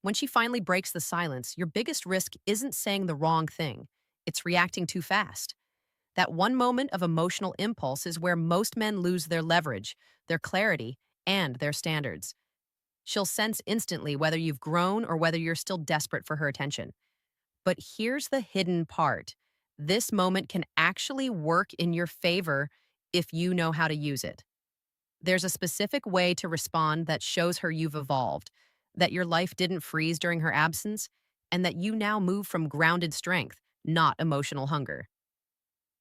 When she finally breaks the silence, your biggest risk isn't saying the wrong thing, it's reacting too fast. That one moment of emotional impulse is where most men lose their leverage, their clarity, and their standards. She'll sense instantly whether you've grown or whether you're still desperate for her attention. But here's the hidden part: this moment can actually work in your favor if you know how to use it. There's a specific way to respond that shows her you've evolved, that your life didn't freeze during her absence, and that you now move from grounded strength, not emotional hunger.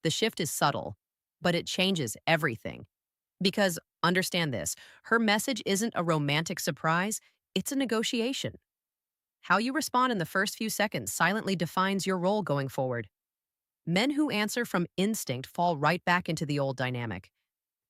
The shift is subtle, but it changes everything. Because, understand this, her message isn't a romantic surprise, it's a negotiation. How you respond in the first few seconds silently defines your role going forward. Men who answer from instinct fall right back into the old dynamic.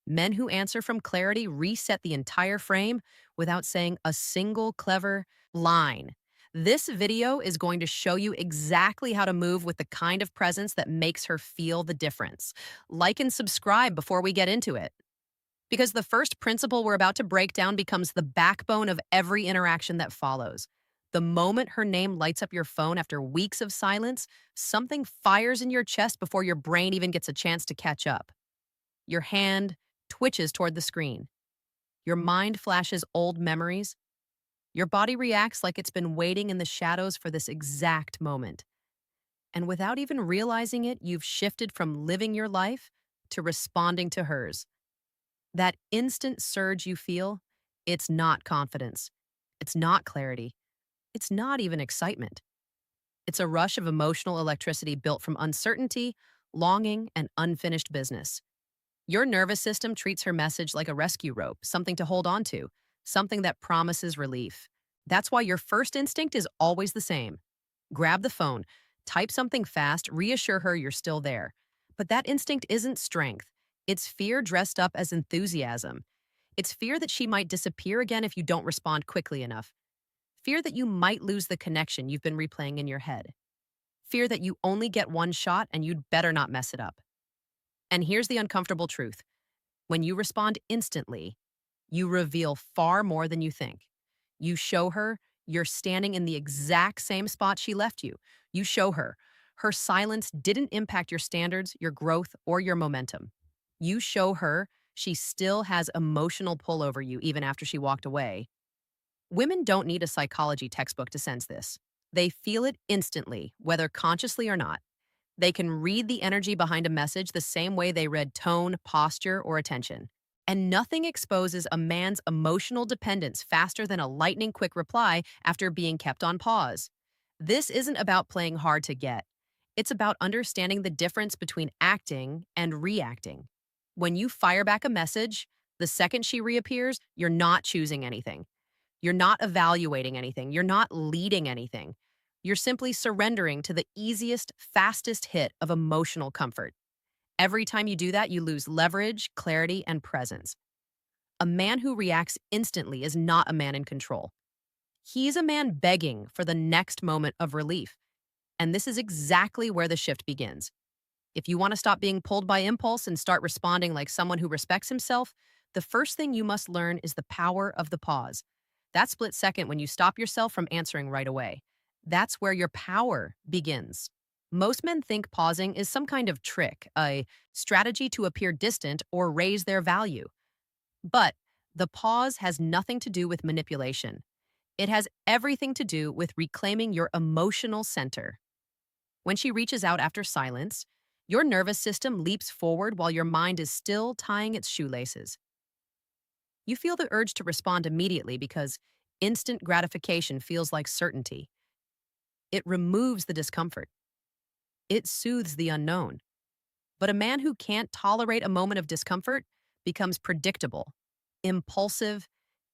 Men who answer from clarity reset the entire frame without saying a single clever line. This video is going to show you exactly how to move with the kind of presence that makes her feel the difference. Like and subscribe before we get into it. Because the first principle we're about to break down becomes the backbone of every interaction that follows. The moment her name lights up your phone after weeks of silence, something fires in your chest before your brain even gets a chance to catch up. Your hand twitches toward the screen. Your mind flashes old memories. Your body reacts like it's been waiting in the shadows for this exact moment. And without even realizing it, you've shifted from living your life to responding to hers. That instant surge you feel, it's not confidence. It's not clarity. It's not even excitement. It's a rush of emotional electricity built from uncertainty, longing, and unfinished business. Your nervous system treats her message like a rescue rope, something to hold on to, something that promises relief. That's why your first instinct is always the same. Grab the phone, type something fast, reassure her you're still there. But that instinct isn't strength. It's fear dressed up as enthusiasm. It's fear that she might disappear again if you don't respond quickly enough. Fear that you might lose the connection you've been replaying in your head. Fear that you only get one shot and you'd better not mess it up. And here's the uncomfortable truth: when you respond instantly, you reveal far more than you think. You show her you're standing in the exact same spot she left you. You show her her silence didn't impact your standards, your growth, or your momentum. You show her she still has emotional pull over you even after she walked away. Women don't need a psychology textbook to sense this. They feel it instantly, whether consciously or not. They can read the energy behind a message the same way they read tone, posture, or attention. And nothing exposes a man's emotional dependence faster than a lightning quick reply after being kept on pause. This isn't about playing hard to get. It's about understanding the difference between acting and reacting. When you fire back a message, the second she reappears, you're not choosing anything. You're not evaluating anything. You're not leading anything. You're simply surrendering to the easiest, fastest hit of emotional comfort. Every time you do that, you lose leverage, clarity, and presence. A man who reacts instantly is not a man in control. He's a man begging for the next moment of relief. And this is exactly where the shift begins. If you want to stop being pulled by impulse and start responding like someone who respects himself, the first thing you must learn is the power of the pause. That split second when you stop yourself from answering right away. That's where your power begins. Most men think pausing is some kind of trick, a strategy to appear distant or raise their value. But the pause has nothing to do with manipulation. It has everything to do with reclaiming your emotional center. When she reaches out after silence, your nervous system leaps forward while your mind is still tying its shoelaces. You feel the urge to respond immediately because instant gratification feels like certainty. It removes the discomfort. It soothes the unknown. But a man who can't tolerate a moment of discomfort becomes predictable, impulsive,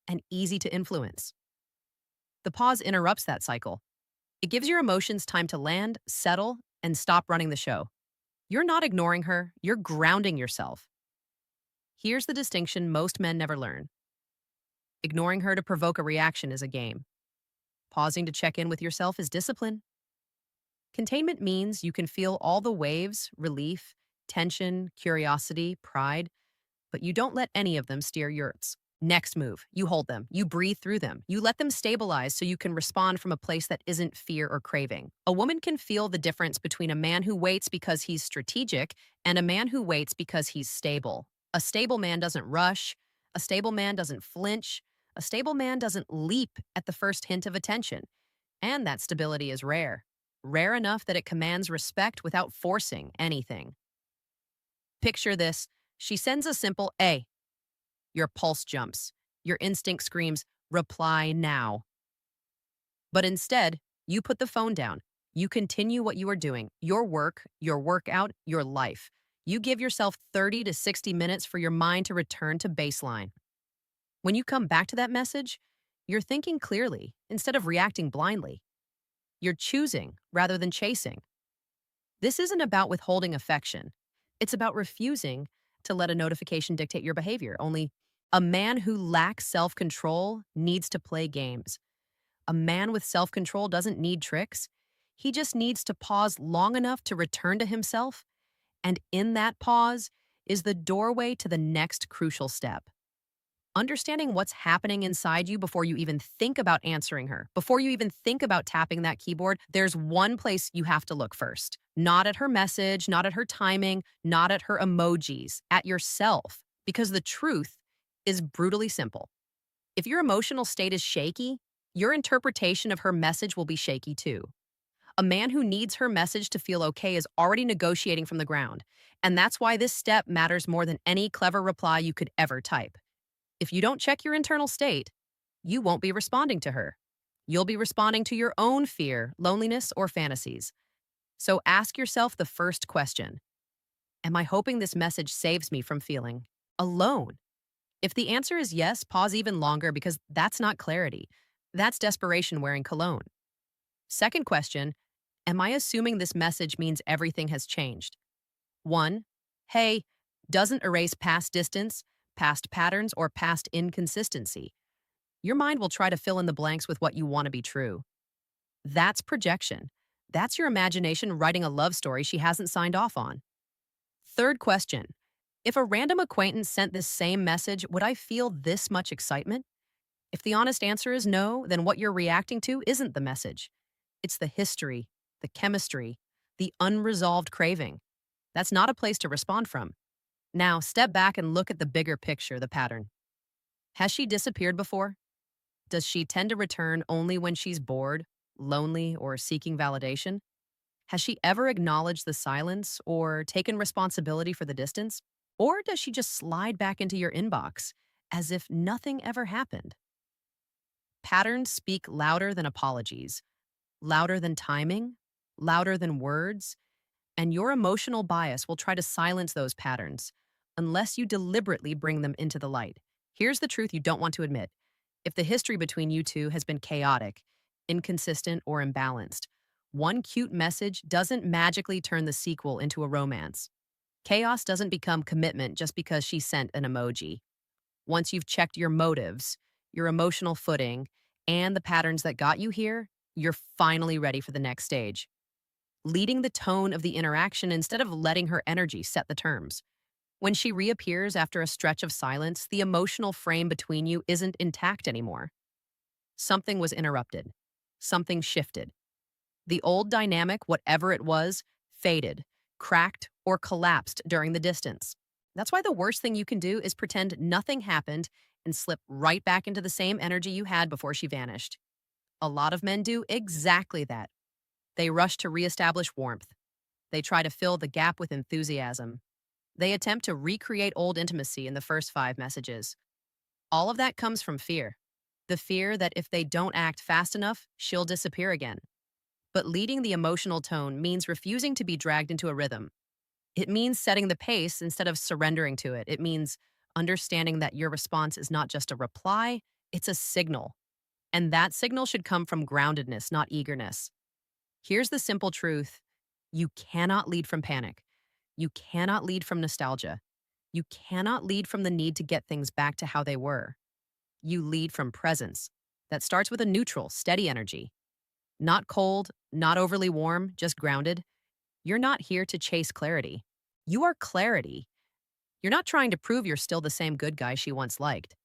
and easy to influence. The pause interrupts that cycle. It gives your emotions time to land, settle, and stop running the show. You're not ignoring her, you're grounding yourself. Here's the distinction most men never learn: ignoring her to provoke a reaction is a game. Pausing to check in with yourself is discipline. Containment means you can feel all the waves: relief, tension, curiosity, pride, but you don't let any of them steer yours. Next move, you hold them, you breathe through them, you let them stabilize so you can respond from a place that isn't fear or craving. A woman can feel the difference between a man who waits because he's strategic and a man who waits because he's stable. A stable man doesn't rush, a stable man doesn't flinch, a stable man doesn't leap at the first hint of attention. And that stability is rare. Rare enough that it commands respect without forcing anything. Picture this. She sends a simple A. Your pulse jumps. Your instinct screams, reply now. But instead, you put the phone down. You continue what you are doing, your work, your workout, your life. You give yourself 30 to 60 minutes for your mind to return to baseline. When you come back to that message, you're thinking clearly instead of reacting blindly. You're choosing rather than chasing. This isn't about withholding affection. It's about refusing to let a notification dictate your behavior. Only a man who lacks self control needs to play games. A man with self control doesn't need tricks. He just needs to pause long enough to return to himself. And in that pause is the doorway to the next crucial step. Understanding what's happening inside you before you even think about answering her, before you even think about tapping that keyboard, there's one place you have to look first. Not at her message, not at her timing, not at her emojis, at yourself. Because the truth is brutally simple. If your emotional state is shaky, your interpretation of her message will be shaky too. A man who needs her message to feel okay is already negotiating from the ground. And that's why this step matters more than any clever reply you could ever type. If you don't check your internal state, you won't be responding to her. You'll be responding to your own fear, loneliness, or fantasies. So ask yourself the first question. Am I hoping this message saves me from feeling alone? If the answer is yes, pause even longer because that's not clarity. That's desperation wearing cologne. Second question, am I assuming this message means everything has changed? 1. Hey, doesn't erase past distance, past patterns, or past inconsistency. Your mind will try to fill in the blanks with what you want to be true. That's projection. That's your imagination writing a love story she hasn't signed off on. Third question, if a random acquaintance sent this same message, would I feel this much excitement? If the honest answer is no, then what you're reacting to isn't the message. It's the history, the chemistry, the unresolved craving. That's not a place to respond from. Now, step back and look at the bigger picture, the pattern. Has she disappeared before? Does she tend to return only when she's bored, lonely, or seeking validation? Has she ever acknowledged the silence or taken responsibility for the distance? Or does she just slide back into your inbox as if nothing ever happened? Patterns speak louder than apologies, louder than timing, louder than words, and your emotional bias will try to silence those patterns unless you deliberately bring them into the light. Here's the truth you don't want to admit. If the history between you two has been chaotic, inconsistent, or imbalanced, one cute message doesn't magically turn the sequel into a romance. Chaos doesn't become commitment just because she sent an emoji. Once you've checked your motives, your emotional footing, and the patterns that got you here, you're finally ready for the next stage. Leading the tone of the interaction instead of letting her energy set the terms. When she reappears after a stretch of silence, the emotional frame between you isn't intact anymore. Something was interrupted. Something shifted. The old dynamic, whatever it was, faded, cracked, or collapsed during the distance. That's why the worst thing you can do is pretend nothing happened and slip right back into the same energy you had before she vanished. A lot of men do exactly that. They rush to reestablish warmth. They try to fill the gap with enthusiasm. They attempt to recreate old intimacy in the first 5 messages. All of that comes from fear. The fear that if they don't act fast enough, she'll disappear again. But leading the emotional tone means refusing to be dragged into a rhythm. It means setting the pace instead of surrendering to it. It means understanding that your response is not just a reply, it's a signal. And that signal should come from groundedness, not eagerness. Here's the simple truth. You cannot lead from panic. You cannot lead from nostalgia. You cannot lead from the need to get things back to how they were. You lead from presence. That starts with a neutral, steady energy. Not cold, not overly warm, just grounded. You're not here to chase clarity. You are clarity. You're not trying to prove you're still the same good guy she once liked.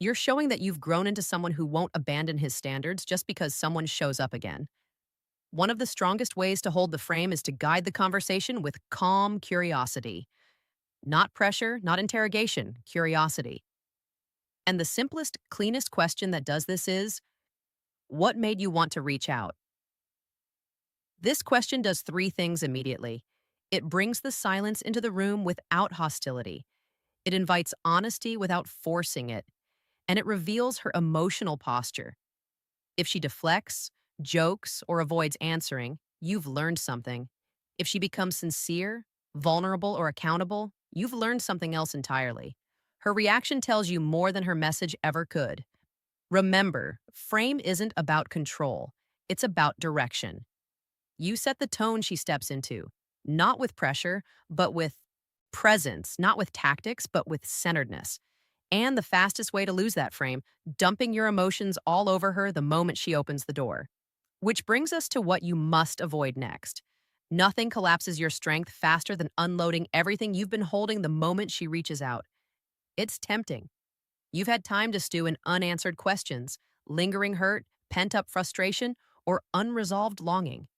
You're showing that you've grown into someone who won't abandon his standards just because someone shows up again. One of the strongest ways to hold the frame is to guide the conversation with calm curiosity. Not pressure, not interrogation, curiosity. And the simplest, cleanest question that does this is, what made you want to reach out? This question does three things immediately. It brings the silence into the room without hostility. It invites honesty without forcing it. And it reveals her emotional posture. If she deflects, jokes, or avoids answering, you've learned something. If she becomes sincere, vulnerable, or accountable, you've learned something else entirely. Her reaction tells you more than her message ever could. Remember, frame isn't about control, it's about direction. You set the tone she steps into, not with pressure, but with presence, not with tactics, but with centeredness. And the fastest way to lose that frame, dumping your emotions all over her the moment she opens the door. Which brings us to what you must avoid next. Nothing collapses your strength faster than unloading everything you've been holding the moment she reaches out. It's tempting. You've had time to stew in unanswered questions, lingering hurt, pent up frustration, or unresolved longing.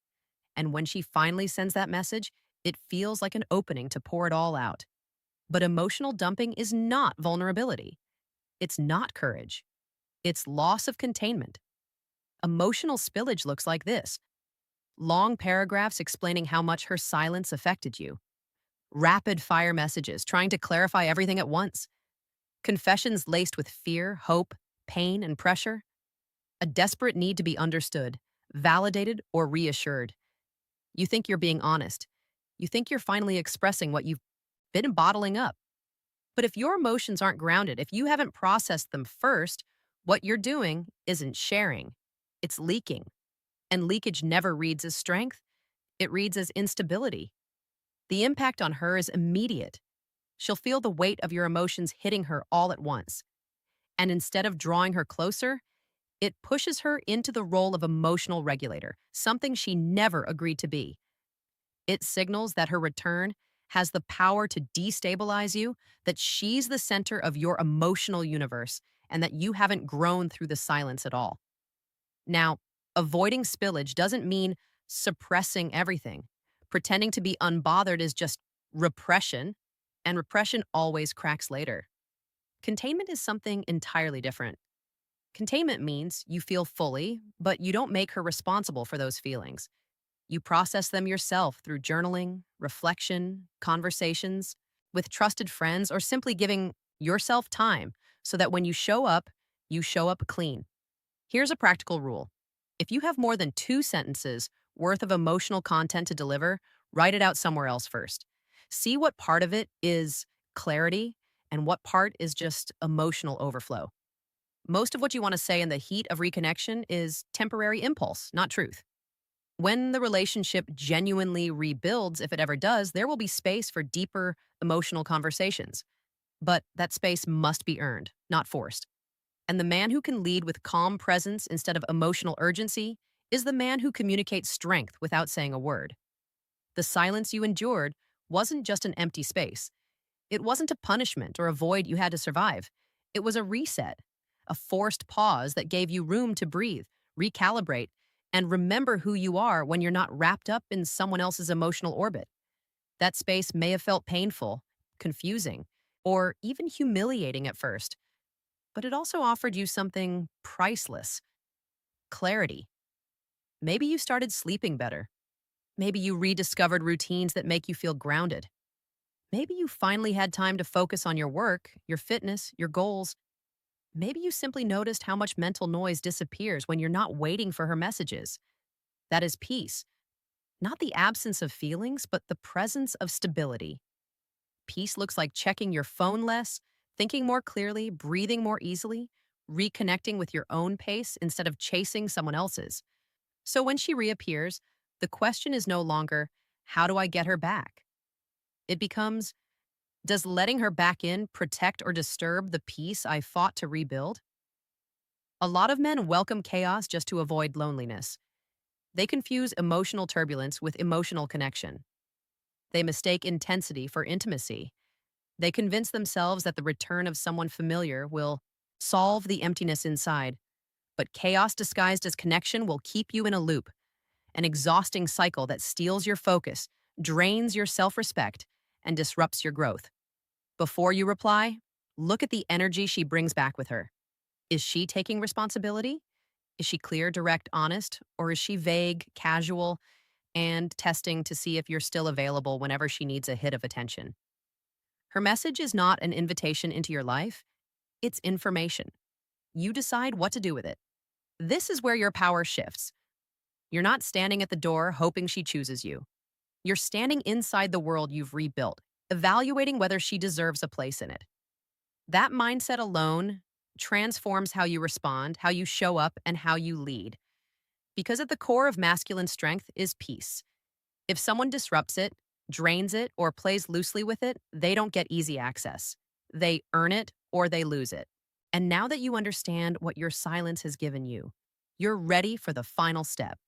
And when she finally sends that message, it feels like an opening to pour it all out. But emotional dumping is not vulnerability. It's not courage. It's loss of containment. Emotional spillage looks like this: long paragraphs explaining how much her silence affected you, rapid fire messages trying to clarify everything at once, confessions laced with fear, hope, pain, and pressure, a desperate need to be understood, validated, or reassured. You think you're being honest. You think you're finally expressing what you've been bottling up. But if your emotions aren't grounded, if you haven't processed them first, what you're doing isn't sharing. It's leaking. And leakage never reads as strength, it reads as instability. The impact on her is immediate. She'll feel the weight of your emotions hitting her all at once. And instead of drawing her closer, it pushes her into the role of emotional regulator, something she never agreed to be. It signals that her return has the power to destabilize you, that she's the center of your emotional universe, and that you haven't grown through the silence at all. Now, avoiding spillage doesn't mean suppressing everything. Pretending to be unbothered is just repression, and repression always cracks later. Containment is something entirely different. Containment means you feel fully, but you don't make her responsible for those feelings. You process them yourself through journaling, reflection, conversations with trusted friends, or simply giving yourself time so that when you show up clean. Here's a practical rule. If you have more than 2 sentences worth of emotional content to deliver, write it out somewhere else first. See what part of it is clarity and what part is just emotional overflow. Most of what you want to say in the heat of reconnection is temporary impulse, not truth. When the relationship genuinely rebuilds, if it ever does, there will be space for deeper emotional conversations. But that space must be earned, not forced. And the man who can lead with calm presence instead of emotional urgency is the man who communicates strength without saying a word. The silence you endured wasn't just an empty space. It wasn't a punishment or a void you had to survive. It was a reset, a forced pause that gave you room to breathe, recalibrate, and remember who you are when you're not wrapped up in someone else's emotional orbit. That space may have felt painful, confusing, or even humiliating at first, but it also offered you something priceless: clarity. Maybe you started sleeping better. Maybe you rediscovered routines that make you feel grounded. Maybe you finally had time to focus on your work, your fitness, your goals. Maybe you simply noticed how much mental noise disappears when you're not waiting for her messages. That is peace. Not the absence of feelings, but the presence of stability. Peace looks like checking your phone less, thinking more clearly, breathing more easily, reconnecting with your own pace instead of chasing someone else's. So when she reappears, the question is no longer, how do I get her back? It becomes, does letting her back in protect or disturb the peace I fought to rebuild? A lot of men welcome chaos just to avoid loneliness. They confuse emotional turbulence with emotional connection. They mistake intensity for intimacy. They convince themselves that the return of someone familiar will solve the emptiness inside. But chaos disguised as connection will keep you in a loop, an exhausting cycle that steals your focus, drains your self respect, and disrupts your growth. Before you reply, look at the energy she brings back with her. Is she taking responsibility? Is she clear, direct, honest? Or is she vague, casual, and testing to see if you're still available whenever she needs a hit of attention? Her message is not an invitation into your life, it's information. You decide what to do with it. This is where your power shifts. You're not standing at the door hoping she chooses you. You're standing inside the world you've rebuilt, evaluating whether she deserves a place in it. That mindset alone transforms how you respond, how you show up, and how you lead. Because at the core of masculine strength is peace. If someone disrupts it, drains it, or plays loosely with it, they don't get easy access. They earn it or they lose it. And now that you understand what your silence has given you, you're ready for the final step,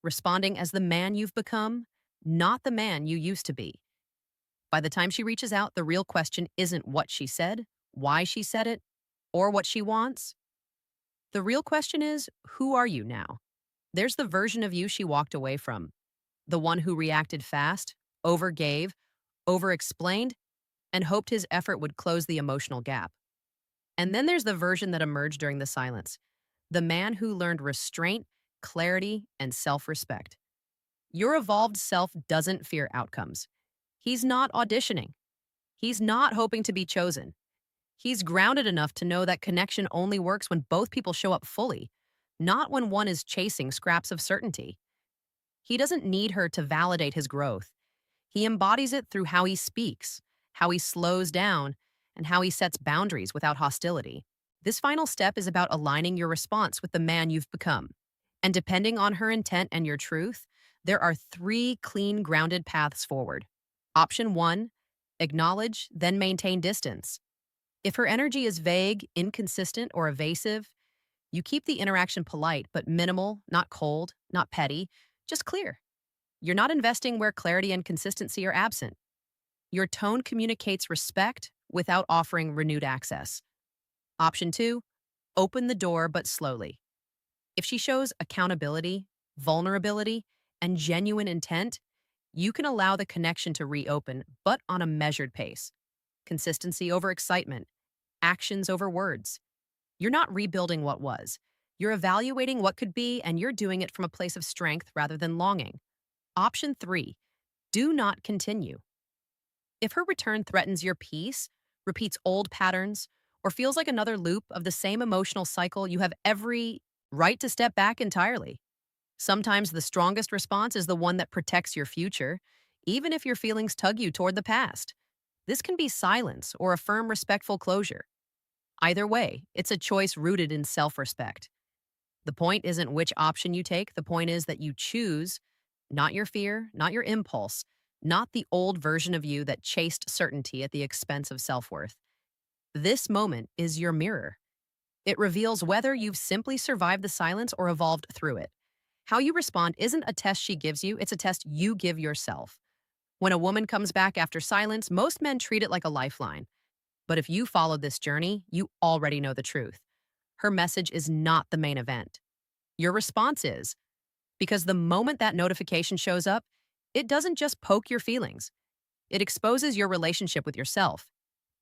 responding as the man you've become, not the man you used to be. By the time she reaches out, the real question isn't what she said, why she said it, or what she wants. The real question is, who are you now? There's the version of you she walked away from, the one who reacted fast, overgave, overexplained, and hoped his effort would close the emotional gap. And then there's the version that emerged during the silence, the man who learned restraint, clarity, and self respect. Your evolved self doesn't fear outcomes. He's not auditioning. He's not hoping to be chosen. He's grounded enough to know that connection only works when both people show up fully, not when one is chasing scraps of certainty. He doesn't need her to validate his growth. He embodies it through how he speaks, how he slows down, and how he sets boundaries without hostility. This final step is about aligning your response with the man you've become. And depending on her intent and your truth, there are three clean, grounded paths forward. Option one, acknowledge, then maintain distance. If her energy is vague, inconsistent, or evasive, you keep the interaction polite but minimal, not cold, not petty, just clear. You're not investing where clarity and consistency are absent. Your tone communicates respect without offering renewed access. Option two, open the door but slowly. If she shows accountability, vulnerability, and genuine intent, you can allow the connection to reopen, but on a measured pace. Consistency over excitement, actions over words. You're not rebuilding what was. You're evaluating what could be, and you're doing it from a place of strength rather than longing. Option three, do not continue. If her return threatens your peace, repeats old patterns, or feels like another loop of the same emotional cycle, you have every right to step back entirely. Sometimes the strongest response is the one that protects your future, even if your feelings tug you toward the past. This can be silence or a firm, respectful closure. Either way, it's a choice rooted in self respect. The point isn't which option you take, the point is that you choose not your fear, not your impulse, not the old version of you that chased certainty at the expense of self worth. This moment is your mirror. It reveals whether you've simply survived the silence or evolved through it. How you respond isn't a test she gives you, it's a test you give yourself. When a woman comes back after silence, most men treat it like a lifeline. But if you followed this journey, you already know the truth. Her message is not the main event. Your response is, because the moment that notification shows up, it doesn't just poke your feelings. It exposes your relationship with yourself.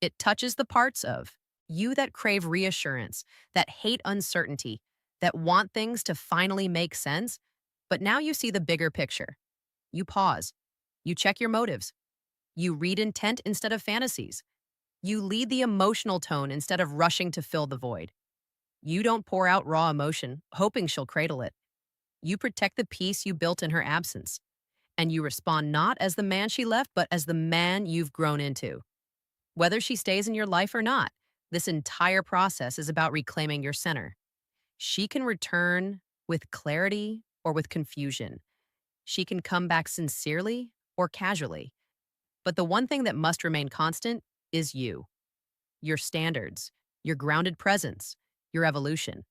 It touches the parts of you that crave reassurance, that hate uncertainty, that want things to finally make sense. But now you see the bigger picture. You pause. You check your motives. You read intent instead of fantasies. You lead the emotional tone instead of rushing to fill the void. You don't pour out raw emotion, hoping she'll cradle it. You protect the peace you built in her absence. And you respond not as the man she left, but as the man you've grown into. Whether she stays in your life or not, this entire process is about reclaiming your center. She can return with clarity or with confusion. She can come back sincerely or casually. But the one thing that must remain constant is you, your standards, your grounded presence, your evolution.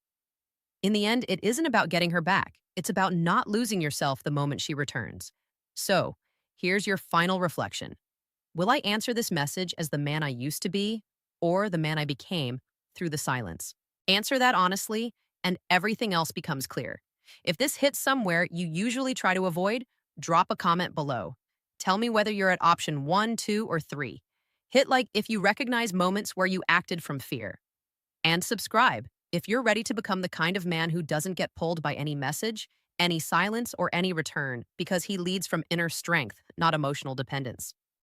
In the end, it isn't about getting her back. It's about not losing yourself the moment she returns. So, here's your final reflection. Will I answer this message as the man I used to be or the man I became through the silence? Answer that honestly, and everything else becomes clear. If this hits somewhere you usually try to avoid, drop a comment below. Tell me whether you're at option 1, 2, or 3. Hit like if you recognize moments where you acted from fear. And subscribe if you're ready to become the kind of man who doesn't get pulled by any message, any silence, or any return because he leads from inner strength, not emotional dependence.